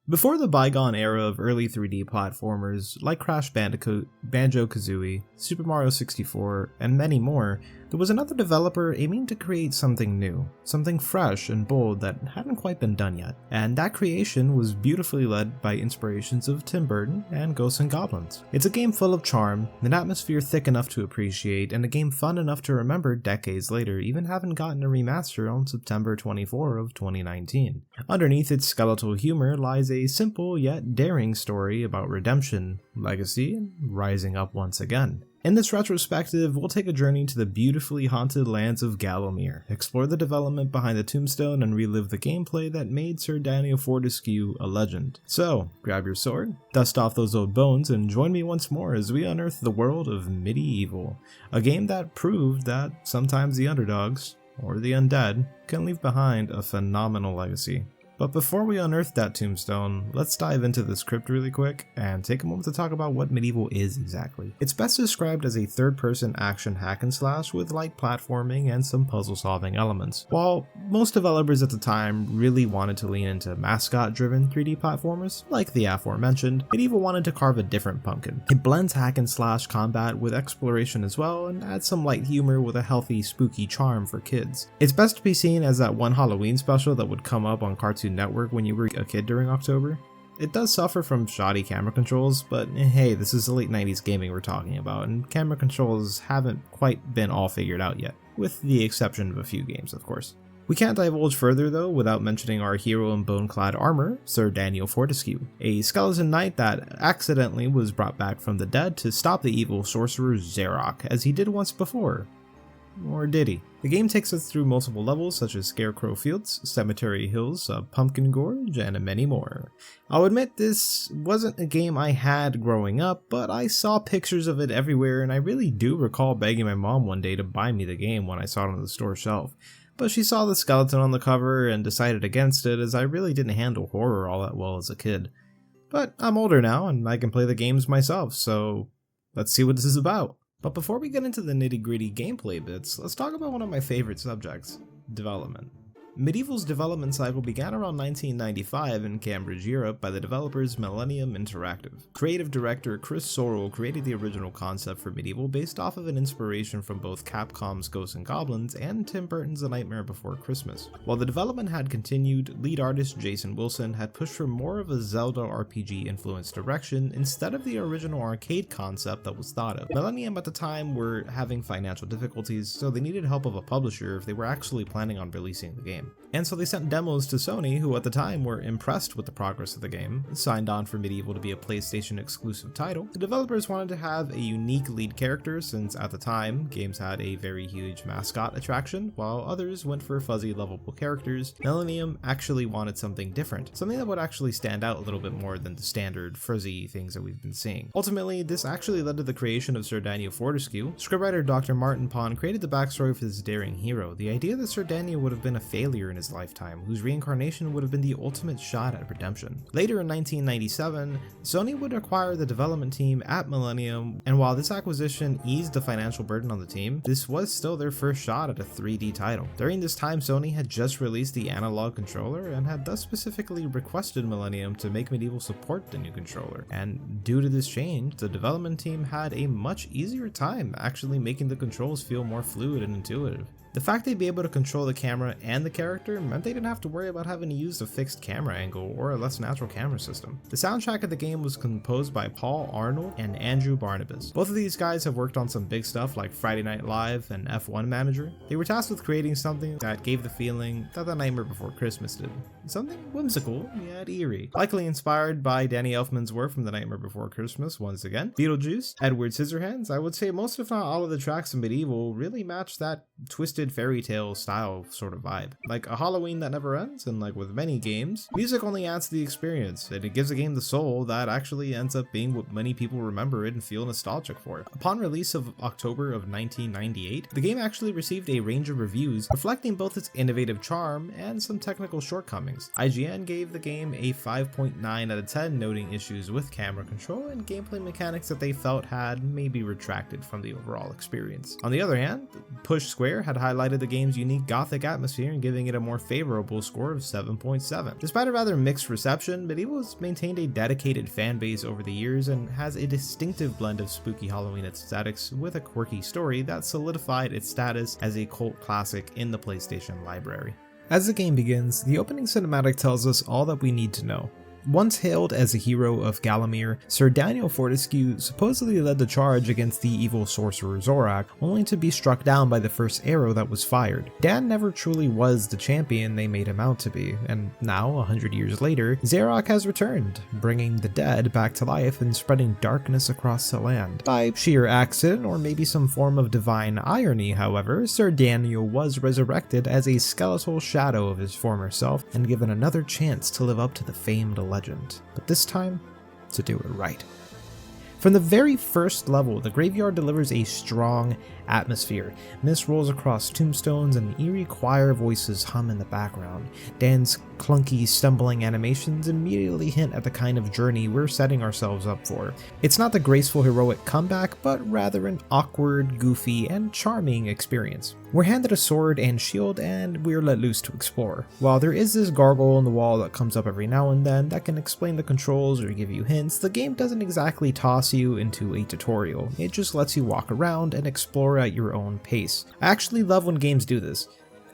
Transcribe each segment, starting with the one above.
Before the bygone era of early 3D platformers like Crash Bandicoot, Banjo-Kazooie, Super Mario 64, and many more, there was another developer aiming to create something new, something fresh and bold that hadn't quite been done yet. And that creation was beautifully led by inspirations of Tim Burton and Ghosts and Goblins. It's a game full of charm, an atmosphere thick enough to appreciate, and a game fun enough to remember decades later, even having gotten a remaster on September 24 of 2019. Underneath its skeletal humor lies a simple yet daring story about redemption, legacy, and rising up once again. In this retrospective, we'll take a journey to the beautifully haunted lands of Gallowmere, explore the development behind the tombstone, and relive the gameplay that made Sir Daniel Fortesque a legend. So, grab your sword, dust off those old bones, and join me once more as we unearth the world of MediEvil, a game that proved that sometimes the underdogs, or the undead, can leave behind a phenomenal legacy. But before we unearth that tombstone, let's dive into the script really quick and take a moment to talk about what MediEvil is exactly. It's best described as a third-person action hack and slash with light platforming and some puzzle-solving elements. While most developers at the time really wanted to lean into mascot-driven 3D platformers, like the aforementioned, MediEvil wanted to carve a different pumpkin. It blends hack and slash combat with exploration as well, and adds some light humor with a healthy, spooky charm for kids. It's best to be seen as that one Halloween special that would come up on Cartoon Network when you were a kid during October. It does suffer from shoddy camera controls, but hey, this is the late 90s gaming we're talking about, and camera controls haven't quite been all figured out yet, with the exception of a few games, of course. We can't divulge further though without mentioning our hero in bone-clad armor, Sir Daniel Fortesque, a skeleton knight that accidentally was brought back from the dead to stop the evil sorcerer Zarok, as he did once before. Or did he? The game takes us through multiple levels such as Scarecrow Fields, Cemetery Hills, Pumpkin Gorge, and many more. I'll admit this wasn't a game I had growing up, but I saw pictures of it everywhere, and I really do recall begging my mom one day to buy me the game when I saw it on the store shelf. But she saw the skeleton on the cover and decided against it, as I really didn't handle horror all that well as a kid. But I'm older now and I can play the games myself, so let's see what this is about. But before we get into the nitty-gritty gameplay bits, let's talk about one of my favorite subjects, development. MediEvil's development cycle began around 1995 in Cambridge, Europe by the developers Millennium Interactive. Creative director Chris Sorrell created the original concept for MediEvil based off of an inspiration from both Capcom's Ghosts and Goblins and Tim Burton's A Nightmare Before Christmas. While the development had continued, lead artist Jason Wilson had pushed for more of a Zelda RPG influenced direction instead of the original arcade concept that was thought of. Millennium at the time were having financial difficulties, so they needed help of a publisher if they were actually planning on releasing the game. And so they sent demos to Sony, who at the time were impressed with the progress of the game, signed on for MediEvil to be a PlayStation exclusive title. The developers wanted to have a unique lead character since at the time, games had a very huge mascot attraction, while others went for fuzzy lovable characters. Millennium actually wanted something different, something that would actually stand out a little bit more than the standard fuzzy things that we've been seeing. Ultimately, this actually led to the creation of Sir Daniel Fortesque. Scriptwriter Dr. Martin Pond created the backstory for this daring hero, the idea that Sir Daniel would have been a failure in his lifetime, whose reincarnation would have been the ultimate shot at redemption. Later in 1997, Sony would acquire the development team at Millennium, and while this acquisition eased the financial burden on the team, this was still their first shot at a 3D title. During this time, Sony had just released the analog controller and had thus specifically requested Millennium to make MediEvil support the new controller. And due to this change, the development team had a much easier time actually making the controls feel more fluid and intuitive. The fact they'd be able to control the camera and the character meant they didn't have to worry about having to use a fixed camera angle or a less natural camera system. The soundtrack of the game was composed by Paul Arnold and Andrew Barnabas. Both of these guys have worked on some big stuff like Friday Night Live and F1 Manager. They were tasked with creating something that gave the feeling that The Nightmare Before Christmas did. Something whimsical yet eerie. Likely inspired by Danny Elfman's work from The Nightmare Before Christmas once again. Beetlejuice, Edward Scissorhands, I would say most if not all of the tracks in MediEvil really match that twisted fairy tale style sort of vibe. Like a Halloween that never ends, and like with many games, music only adds to the experience, and it gives a game the soul that actually ends up being what many people remember it and feel nostalgic for. Upon release of October of 1998, the game actually received a range of reviews reflecting both its innovative charm and some technical shortcomings. IGN gave the game a 5.9 out of 10, noting issues with camera control and gameplay mechanics that they felt had maybe retracted from the overall experience. On the other hand, Push Square had highlighted highlighted the game's unique gothic atmosphere and giving it a more favorable score of 7.7. Despite a rather mixed reception, MediEvil has maintained a dedicated fan base over the years and has a distinctive blend of spooky Halloween aesthetics with a quirky story that solidified its status as a cult classic in the PlayStation library. As the game begins, the opening cinematic tells us all that we need to know. Once hailed as a hero of Gallowmere, Sir Daniel Fortesque supposedly led the charge against the evil sorcerer Zorak, only to be struck down by the first arrow that was fired. Dan never truly was the champion they made him out to be, and now, 100 years later, Zorak has returned, bringing the dead back to life and spreading darkness across the land. By sheer accident, or maybe some form of divine irony, however, Sir Daniel was resurrected as a skeletal shadow of his former self and given another chance to live up to the famed legend, but this time to do it right. From the very first level, the graveyard delivers a strong atmosphere. Mist rolls across tombstones and eerie choir voices hum in the background. Dan's clunky, stumbling animations immediately hint at the kind of journey we're setting ourselves up for. It's not the graceful heroic comeback, but rather an awkward, goofy, and charming experience. We're handed a sword and shield and we're let loose to explore. While there is this gargoyle on the wall that comes up every now and then that can explain the controls or give you hints, the game doesn't exactly toss you into a tutorial. It just lets you walk around and explore at your own pace. I actually love when games do this.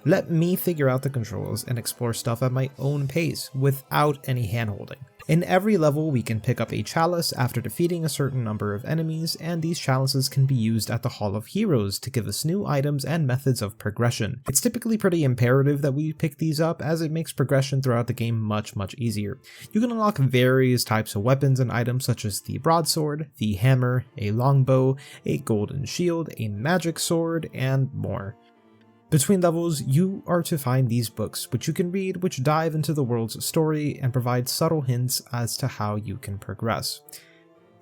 Let me figure out the controls and explore stuff at my own pace without any handholding. In every level, we can pick up a chalice after defeating a certain number of enemies, and these chalices can be used at the Hall of Heroes to give us new items and methods of progression. It's typically pretty imperative that we pick these up, as it makes progression throughout the game much easier. You can unlock various types of weapons and items such as the broadsword, the hammer, a longbow, a golden shield, a magic sword, and more. Between levels, you are to find these books, which you can read, which dive into the world's story and provide subtle hints as to how you can progress.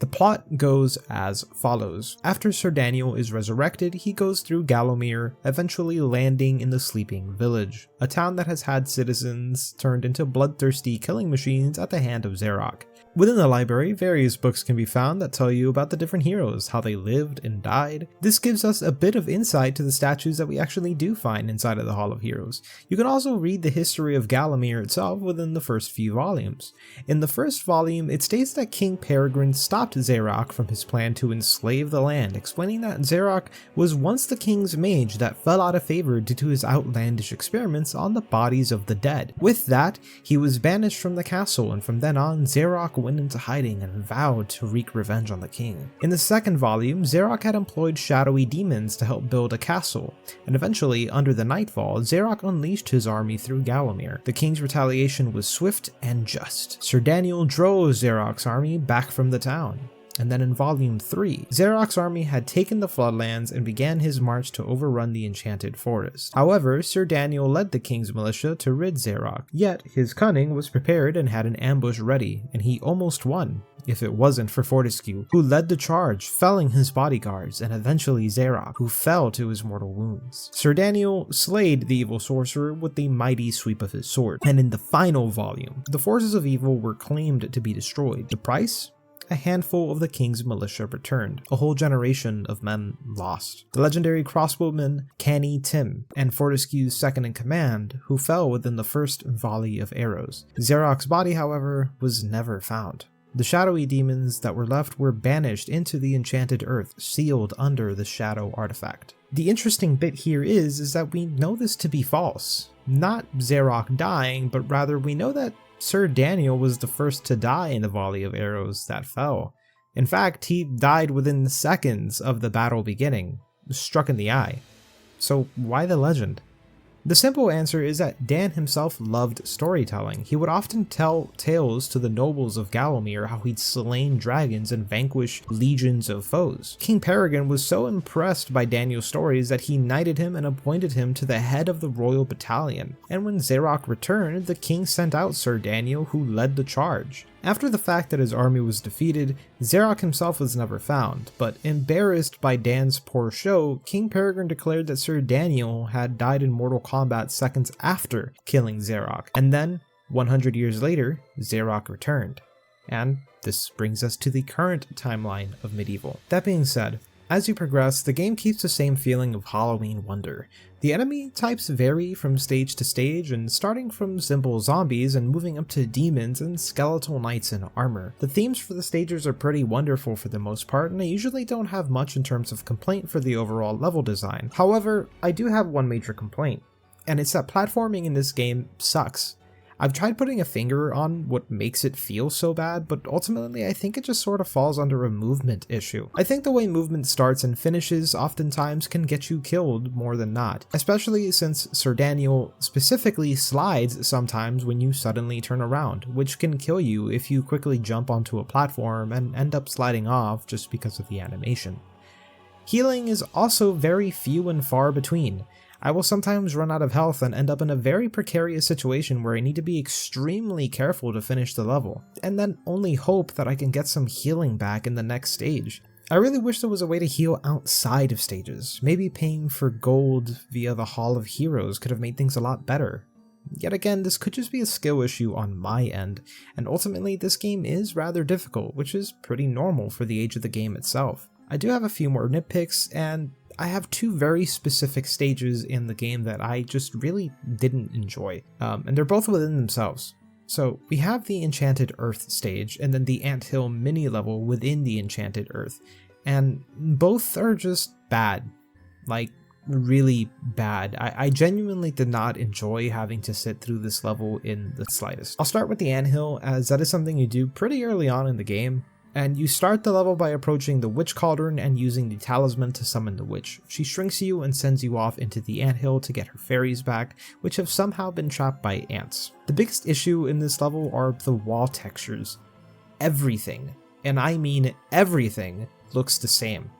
The plot goes as follows. After Sir Daniel is resurrected, he goes through Gallowmere, eventually landing in the Sleeping Village, a town that has had citizens turned into bloodthirsty killing machines at the hand of Zorak. Within the library, various books can be found that tell you about the different heroes, how they lived and died. This gives us a bit of insight to the statues that we actually do find inside of the Hall of Heroes. You can also read the history of Gallowmere itself within the first few volumes. In the first volume, it states that King Peregrine stopped Zorak from his plan to enslave the land, explaining that Zorak was once the king's mage that fell out of favor due to his outlandish experiments on the bodies of the dead. With that, he was banished from the castle, and from then on, Zorak went into hiding and vowed to wreak revenge on the king. In the second volume, Zorak had employed shadowy demons to help build a castle, and eventually, under the Nightfall, Zorak unleashed his army through Gallowmere. The king's retaliation was swift and just. Sir Daniel drove Zorak's army back from the town. And then in Volume 3, Zorak's army had taken the Floodlands and began his march to overrun the Enchanted Forest. However, Sir Daniel led the king's militia to rid Zorak, yet his cunning was prepared and had an ambush ready, and he almost won, if it wasn't for Fortesque, who led the charge, felling his bodyguards, and eventually Zorak, who fell to his mortal wounds. Sir Daniel slayed the evil sorcerer with a mighty sweep of his sword, and in the final volume, the forces of evil were claimed to be destroyed. The price? A handful of the king's militia returned, a whole generation of men lost. The legendary crossbowman Canny Tim, and Fortesque's second-in-command, who fell within the first volley of arrows. Zorak's body, however, was never found. The shadowy demons that were left were banished into the enchanted earth, sealed under the shadow artifact. The interesting bit here is that we know this to be false. Not Zorak dying, but rather we know that Sir Daniel was the first to die in the volley of arrows that fell. In fact, he died within seconds of the battle beginning, struck in the eye. So why the legend? The simple answer is that Dan himself loved storytelling. He would often tell tales to the nobles of Gallowmere how he'd slain dragons and vanquished legions of foes. King Peregrine was so impressed by Daniel's stories that he knighted him and appointed him to the head of the royal battalion. And when Zorak returned, the king sent out Sir Daniel, who led the charge. After the fact that his army was defeated, Zorak himself was never found, but embarrassed by Dan's poor show, King Peregrine declared that Sir Daniel had died in mortal combat seconds after killing Zorak, and then, 100 years later, Zorak returned. And this brings us to the current timeline of MediEvil. That being said, As you progress, the game keeps the same feeling of Halloween wonder. The enemy types vary from stage to stage, and starting from simple zombies and moving up to demons and skeletal knights in armor. The themes for the stages are pretty wonderful for the most part, and I usually don't have much in terms of complaint for the overall level design. However, I do have one major complaint, and it's that platforming in this game sucks. I've tried putting a finger on what makes it feel so bad, but ultimately I think it just sort of falls under a movement issue. I think the way movement starts and finishes oftentimes can get you killed more than not, especially since Sir Daniel specifically slides sometimes when you suddenly turn around, which can kill you if you quickly jump onto a platform and end up sliding off just because of the animation. Healing is also very few and far between. I will sometimes run out of health and end up in a very precarious situation where I need to be extremely careful to finish the level, and then only hope that I can get some healing back in the next stage. I really wish there was a way to heal outside of stages. Maybe paying for gold via the Hall of Heroes could have made things a lot better. Yet again, this could just be a skill issue on my end, and ultimately this game is rather difficult, which is pretty normal for the age of the game itself. I do have a few more nitpicks, and I have two very specific stages in the game that I just really didn't enjoy, and they're both within themselves. So we have the Enchanted Earth stage, and then the Anthill mini level within the Enchanted Earth, and both are just bad, like really bad. I genuinely did not enjoy having to sit through this level in the slightest. I'll start with the Anthill, as that is something you do pretty early on in the game. And you start the level by approaching the Witch Cauldron and using the talisman to summon the witch. She shrinks you and sends you off into the anthill to get her fairies back, which have somehow been trapped by ants. The biggest issue in this level are the wall textures. Everything, and I mean everything, looks the same.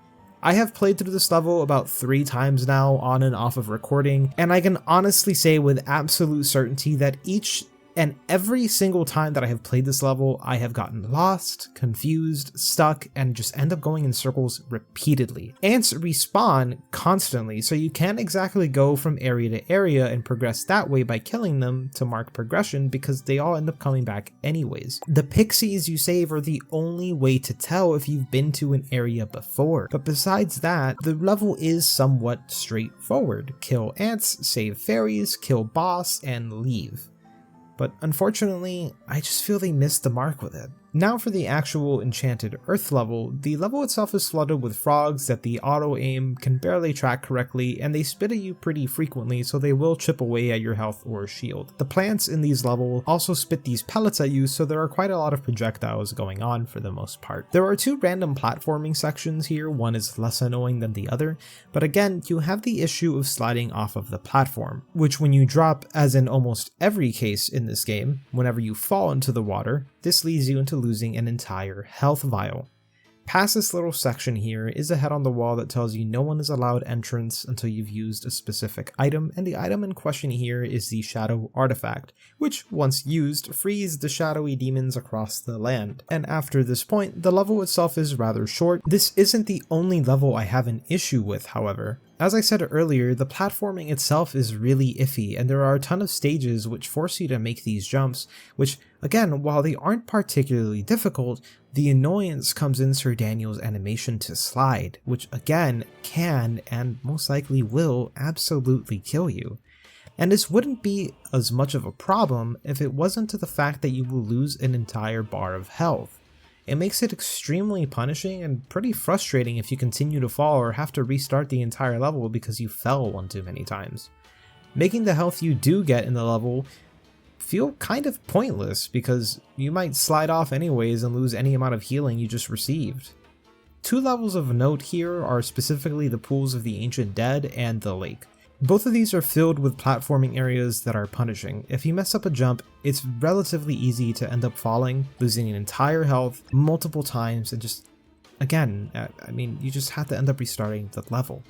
I have played through this level about 3 times now on and off of recording, and I can honestly say with absolute certainty that each and every single time that I have played this level, I have gotten lost, confused, stuck, and just end up going in circles repeatedly. Ants respawn constantly, so you can't exactly go from area to area and progress that way by killing them to mark progression because they all end up coming back anyways. The pixies you save are the only way to tell if you've been to an area before, but besides that, the level is somewhat straightforward. Kill ants, save fairies, kill boss, and leave. But unfortunately, I just feel they missed the mark with it. Now for the actual Enchanted Earth level, the level itself is flooded with frogs that the auto-aim can barely track correctly, and they spit at you pretty frequently, so they will chip away at your health or shield. The plants in these levels also spit these pellets at you, so there are quite a lot of projectiles going on for the most part. There are 2 random platforming sections here, one is less annoying than the other, but again, you have the issue of sliding off of the platform, which when you drop, as in almost every case in this game, whenever you fall into the water, this leads you into losing an entire health vial. Past this little section here is a head on the wall that tells you no one is allowed entrance until you've used a specific item, and the item in question here is the Shadow Artifact, which once used frees the shadowy demons across the land. And after this point, the level itself is rather short. This isn't the only level I have an issue with, however. As I said earlier, the platforming itself is really iffy, and there are a ton of stages which force you to make these jumps, which, again, while they aren't particularly difficult, the annoyance comes in Sir Daniel's animation to slide, which again can, and most likely will, absolutely kill you. And this wouldn't be as much of a problem if it wasn't to the fact that you will lose an entire bar of health. It makes it extremely punishing and pretty frustrating if you continue to fall or have to restart the entire level because you fell one too many times. Making the health you do get in the level feel kind of pointless because you might slide off anyways and lose any amount of healing you just received. 2 levels of note here are specifically the Pools of the Ancient Dead and the Lake. Both of these are filled with platforming areas that are punishing. If you mess up a jump, it's relatively easy to end up falling, losing an entire health multiple times, and just, again, I mean, you just have to end up restarting the level.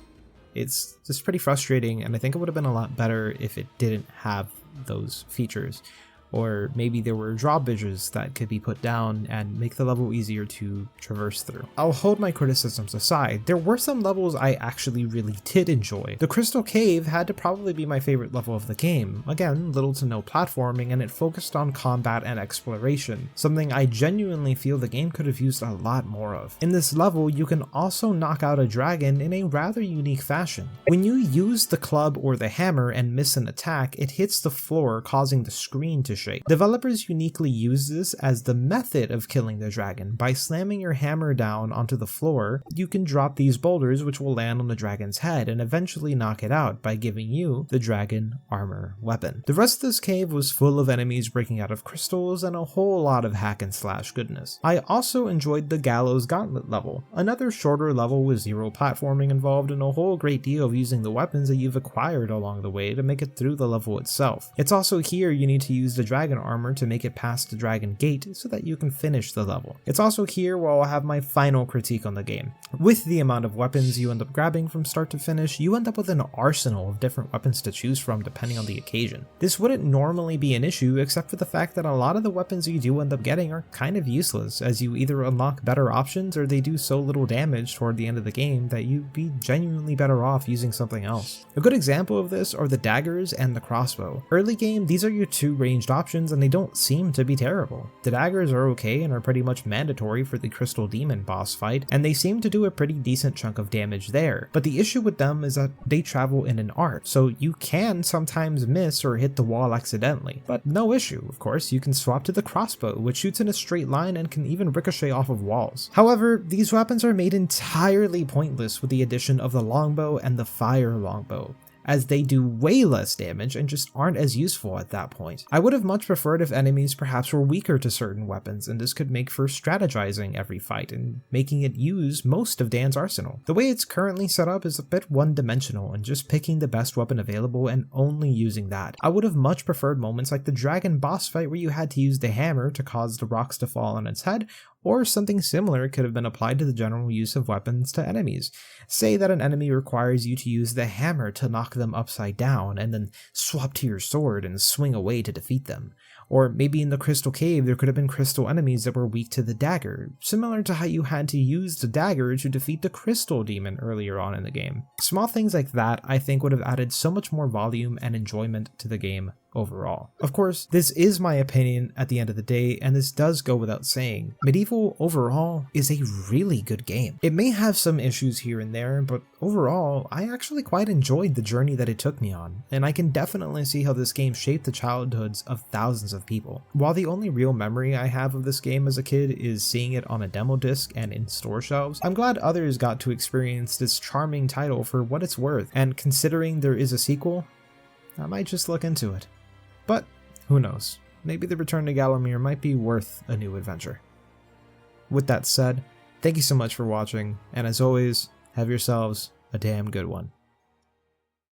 It's just pretty frustrating, and I think it would have been a lot better if it didn't have those features. or maybe there were drawbridges that could be put down and make the level easier to traverse through. I'll hold my criticisms aside, there were some levels I actually really did enjoy. The Crystal Cave had to probably be my favorite level of the game. Again, little to no platforming, and it focused on combat and exploration, something I genuinely feel the game could have used a lot more of. In this level, you can also knock out a dragon in a rather unique fashion. When you use the club or the hammer and miss an attack, it hits the floor, causing the screen to shake. Developers uniquely use this as the method of killing the dragon. By slamming your hammer down onto the floor, you can drop these boulders which will land on the dragon's head and eventually knock it out by giving you the dragon armor weapon. The rest of this cave was full of enemies breaking out of crystals and a whole lot of hack and slash goodness. I also enjoyed the Gallows Gauntlet level, another shorter level with zero platforming involved and a whole great deal of using the weapons that you've acquired along the way to make it through the level itself. It's also here you need to use the dragon armor to make it past the dragon gate so that you can finish the level. It's also here where I'll have my final critique on the game. With the amount of weapons you end up grabbing from start to finish, you end up with an arsenal of different weapons to choose from depending on the occasion. This wouldn't normally be an issue except for the fact that a lot of the weapons you do end up getting are kind of useless, as you either unlock better options or they do so little damage toward the end of the game that you'd be genuinely better off using something else. A good example of this are the daggers and the crossbow. Early game, these are your two ranged options and they don't seem to be terrible. The daggers are okay and are pretty much mandatory for the Crystal Demon boss fight, and they seem to do a pretty decent chunk of damage there, but the issue with them is that they travel in an arc, so you can sometimes miss or hit the wall accidentally. But no issue, of course, you can swap to the crossbow, which shoots in a straight line and can even ricochet off of walls. However, these weapons are made entirely pointless with the addition of the longbow and the fire longbow, as they do way less damage and just aren't as useful at that point. I would have much preferred if enemies perhaps were weaker to certain weapons, and this could make for strategizing every fight and making it use most of Dan's arsenal. The way it's currently set up is a bit one-dimensional and just picking the best weapon available and only using that. I would have much preferred moments like the dragon boss fight where you had to use the hammer to cause the rocks to fall on its head, or something similar could have been applied to the general use of weapons to enemies. Say that an enemy requires you to use the hammer to knock them upside down and then swap to your sword and swing away to defeat them. Or maybe in the Crystal Cave there could have been crystal enemies that were weak to the dagger, similar to how you had to use the dagger to defeat the Crystal Demon earlier on in the game. Small things like that I think would have added so much more volume and enjoyment to the game overall. Of course, this is my opinion at the end of the day, and this does go without saying. MediEvil overall is a really good game. It may have some issues here and there, but overall, I actually quite enjoyed the journey that it took me on, and I can definitely see how this game shaped the childhoods of thousands of people. While the only real memory I have of this game as a kid is seeing it on a demo disc and in store shelves, I'm glad others got to experience this charming title for what it's worth, and considering there is a sequel, I might just look into it. But who knows, maybe the return to Gallowmere might be worth a new adventure. With that said, thank you so much for watching, and as always, have yourselves a damn good one.